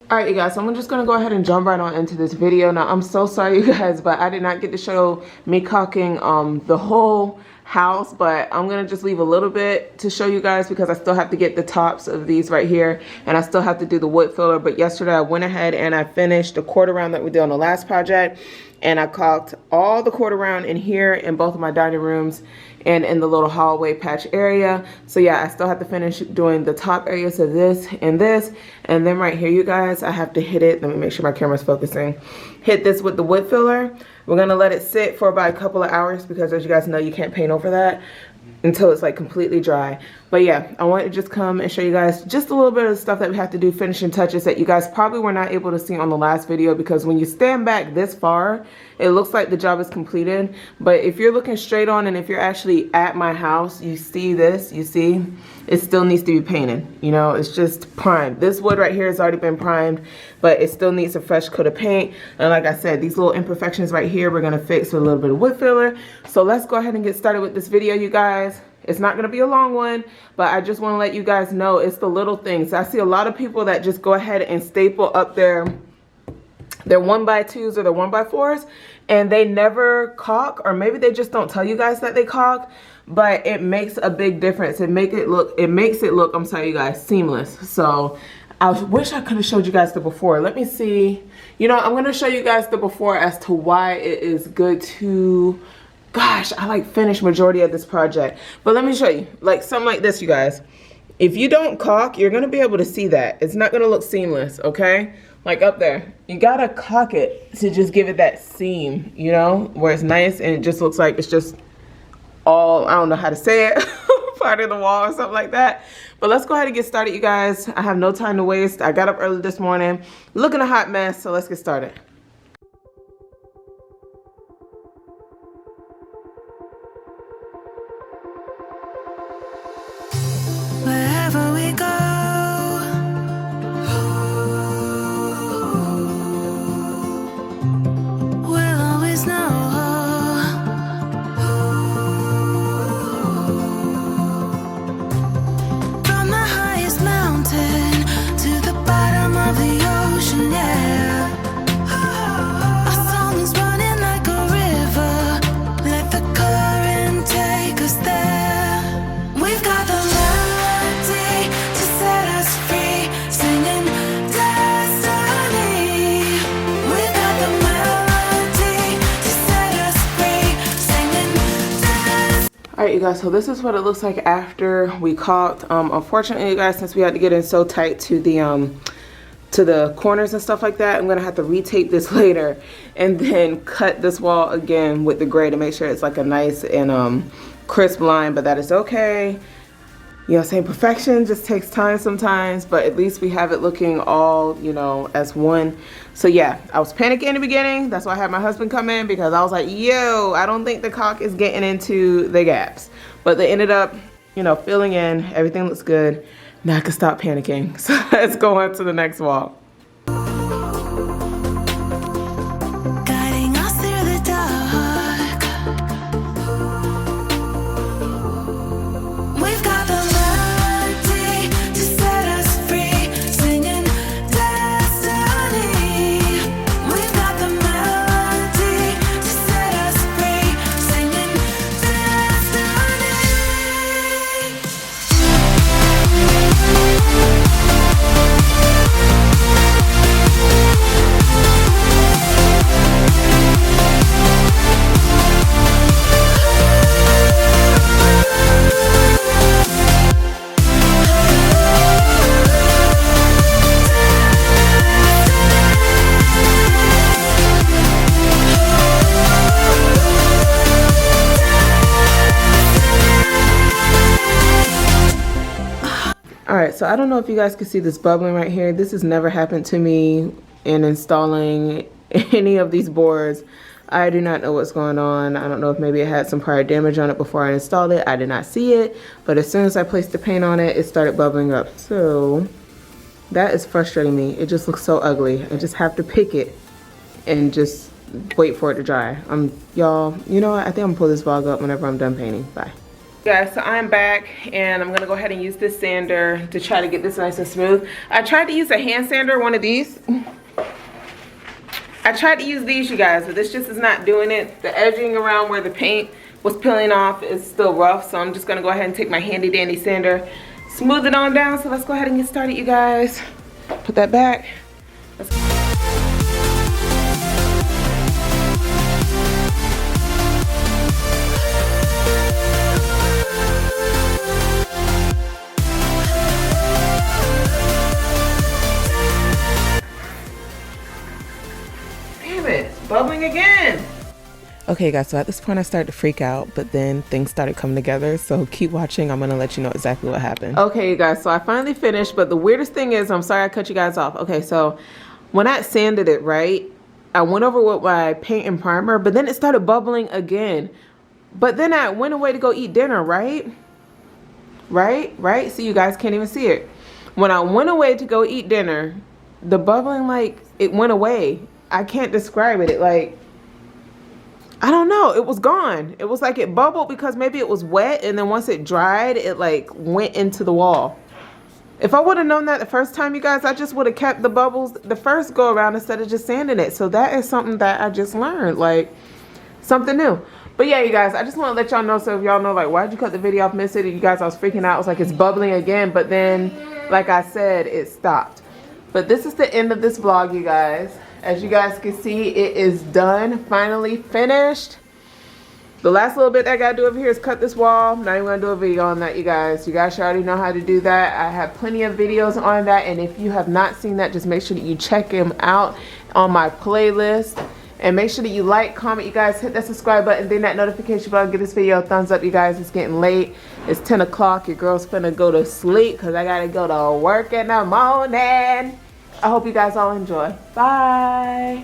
All right, you guys, so I'm just gonna go ahead and jump right on into this video. Now, I'm so sorry, you guys, but I did not get to show me caulking the whole house, but I'm gonna just leave a little bit to show you guys because I still have to get the tops of these right here, and I still have to do the wood filler. But yesterday I went ahead and I finished the quarter round that we did on the last project, and I caulked all the quarter round in here in both of my dining rooms and in the little hallway patch area. So yeah, I still have to finish doing the top areas of this, and then right here, you guys, I have to hit it. Let me make sure my camera's focusing. Hit this with the wood filler. We're gonna let it sit for about a couple of hours because, as you guys know, you can't paint over that until it's like completely dry. But yeah, I wanted to just come and show you guys just a little bit of the stuff that we have to do, finishing touches that you guys probably were not able to see on the last video, because when you stand back this far, it looks like the job is completed. But if you're looking straight on, and if you're actually at my house, you see this, you see, it still needs to be painted. You know, it's just primed. This wood right here has already been primed, but it still needs a fresh coat of paint. And like I said, these little imperfections right here, we're gonna fix with a little bit of wood filler. So let's go ahead and get started with this video, you guys. It's not gonna be a long one, but I just wanna let you guys know it's the little things. I see a lot of people that just go ahead and staple up their 1x2s or their 1x4s, and they never caulk, or maybe they just don't tell you guys that they caulk, but it makes a big difference. It makes it look, I'm sorry, you guys, seamless. So I wish I could have showed you guys the before. Let me see. You know, I'm gonna show you guys the before as to why it is good to, gosh, I like finished majority of this project. But let me show you, like something like this, you guys. If you don't caulk, you're gonna be able to see that. It's not gonna look seamless, okay? Like up there, you gotta caulk it to just give it that seam, you know, where it's nice and it just looks like it's just all, I don't know how to say it, part of the wall or something like that. But let's go ahead and get started, you guys. I have no time to waste. I got up early this morning, looking a hot mess, so let's get started. Wherever we go, we'll always know. From the highest mountain to the bottom of the ocean, yeah. Our song is running like a river. Let the current take us there. We've got the melody to set us free, singing destiny. We've got the melody to set us free, singing destiny. All right, you guys, so this is what it looks like after we caulked. Unfortunately, you guys, since we had to get in so tight to the corners and stuff like that, I'm gonna have to retape this later and then cut this wall again with the gray to make sure it's like a nice and crisp line, but that is okay. You know, saying perfection just takes time sometimes, but at least we have it looking all, you know, as one. So yeah, I was panicking in the beginning. That's why I had my husband come in, because I was like, yo, I don't think the caulk is getting into the gaps. But they ended up, you know, filling in. Everything looks good. Now I can stop panicking. So let's go on to the next wall. Guiding us through the dark. We've got the melody to set us free, singing destiny. We've got the melody to set us free, singing destiny. All right, so I don't know if you guys can see this bubbling right here. This has never happened to me in installing any of these boards. I do not know what's going on. I don't know if maybe it had some prior damage on it before I installed it. I did not see it, but as soon as I placed the paint on it, it started bubbling up. So that is frustrating me. It just looks so ugly. I just have to pick it and just wait for it to dry. Y'all, you know what? I think I'm gonna pull this vlog up whenever I'm done painting. Bye. Guys, so I'm back and I'm gonna go ahead and use this sander to try to get this nice and smooth. I tried to use a hand sander, one of these. I tried to use these, you guys, but this just is not doing it. The edging around where the paint was peeling off is still rough, so I'm just gonna go ahead and take my handy dandy sander, smooth it on down. So let's go ahead and get started, you guys. Put that back. Damn it, bubbling again. Okay guys, so at this point I started to freak out, but then things started coming together, so keep watching. I'm gonna let you know exactly what happened. Okay you guys, so I finally finished, but the weirdest thing is, I'm sorry I cut you guys off. Okay, so when I sanded it, right, I went over with my paint and primer, but then it started bubbling again. But then I went away to go eat dinner, right? Right? So you guys can't even see it. When I went away to go eat dinner, the bubbling, like, it went away. I can't describe it. It like, I don't know, it was gone. It was like it bubbled because maybe it was wet, and then once it dried, it like went into the wall. If I would have known that the first time, you guys, I just would have kept the bubbles the first go around instead of just sanding it. So that is something that I just learned, like something new. But yeah, you guys, I just want to let y'all know, so if y'all know, like, why'd you cut the video off mid-city? You guys, I was freaking out. I was like, it's bubbling again, but then, like I said, it stopped. But this is the end of this vlog, you guys. As you guys can see, it is done, finally finished. The last little bit that I gotta do over here is cut this wall. I'm not even gonna do a video on that, you guys. You guys should already know how to do that. I have plenty of videos on that, and if you have not seen that, just make sure that you check them out on my playlist. And make sure that you like, comment, you guys, hit that subscribe button, then that notification bell, give this video a thumbs up, you guys. It's getting late. It's 10 o'clock. Your girl's finna go to sleep because I gotta go to work in the morning. I hope you guys all enjoy. Bye.